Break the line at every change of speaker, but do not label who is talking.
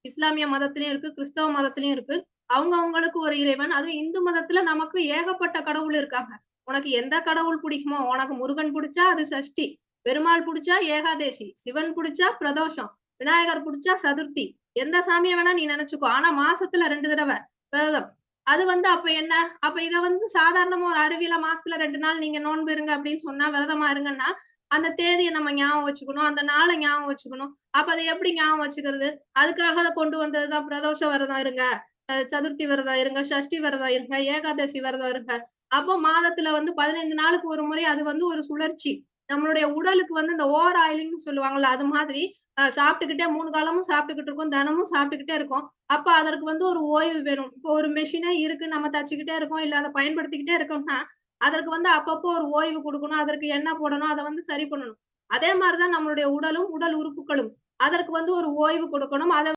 இஸ்லாமிய மதத்திலயும் இருக்கு, கிறிஸ்தவ மதத்திலயும் இருக்கு. அவங்களுக்கு ஒரு இறைவன். அதுவும் இந்து மதத்துல நமக்கு ஏகப்பட்ட கடவுள் இருக்காங்க. உனக்கு எந்த கடவுள் பிடிக்குமோ, உனக்கு முருகன் புடிச்சா அது சஷ்டி, பெருமாள் புடிச்சா ஏகாதேசி, சிவன் புடிச்சா பிரதோஷம், விநாயகர் புடிச்சா சதுர்த்தி. எந்த சாமிய வேணா நீ நெனச்சுக்கோ. ஆனா மாசத்துல 2 தடவ விரதம். அது அப்ப என்ன? அப்ப இத சாதாரணமா ஒரு அறிவியலா மாசத்துல 2 நாள் நீங்க நோன்பு இருங்க அப்படின்னு சொன்னா, விரதமா இருங்கன்னா, அந்த தேதிய நம்ம ஞாபகம் வச்சுக்கணும். அந்த நாள ஞாபகம் வச்சுக்கணும். அப்ப அத எப்படி ஞாபகம் வச்சுக்கிறது? அதுக்காக அத கொண்டு வந்தது தான் பிரதோஷ விரதம் இருங்க. சதுர்த்தி விரதம் இருங்க, சஷ்டி விரதம் இருங்க, ஏகாதசி விரதம் இருங்க. அப்போ மாதத்துல 15 நாளுக்கு ஒரு முறை அது ஒரு சுழற்சி. நம்மளுடைய உடலுக்கு இந்த ஓவர் ஆயிலிங்ன்னு சொல்லுவாங்கல்ல, அது மாதிரி சாப்பிட்டுக்கிட்டே 3 காலமும் சாப்பிட்டுக்கிட்டு இருக்கோம். தினமும் சாப்பிட்டுக்கிட்டே இருக்கோம். அப்ப அதற்கு ஒரு ஓய்வு வேணும். இப்போ ஒரு மெஷினே இருக்கு. நம்ம தச்சுக்கிட்டே இருக்கோம். இல்ல அத பயன்படுத்திக்கிட்டே இருக்கோம்னா, அதற்கு அப்பப்போ ஒரு ஓய்வு குடுக்கணும். அதற்கு எண்ணெய் போடணும். அத சரி பண்ணணும். அதே மாரி தான் நம்மளுடைய உடலும், உடல் உறுப்புகளும். அதற்கு ஒரு ஓய்வு கொடுக்கணும். அத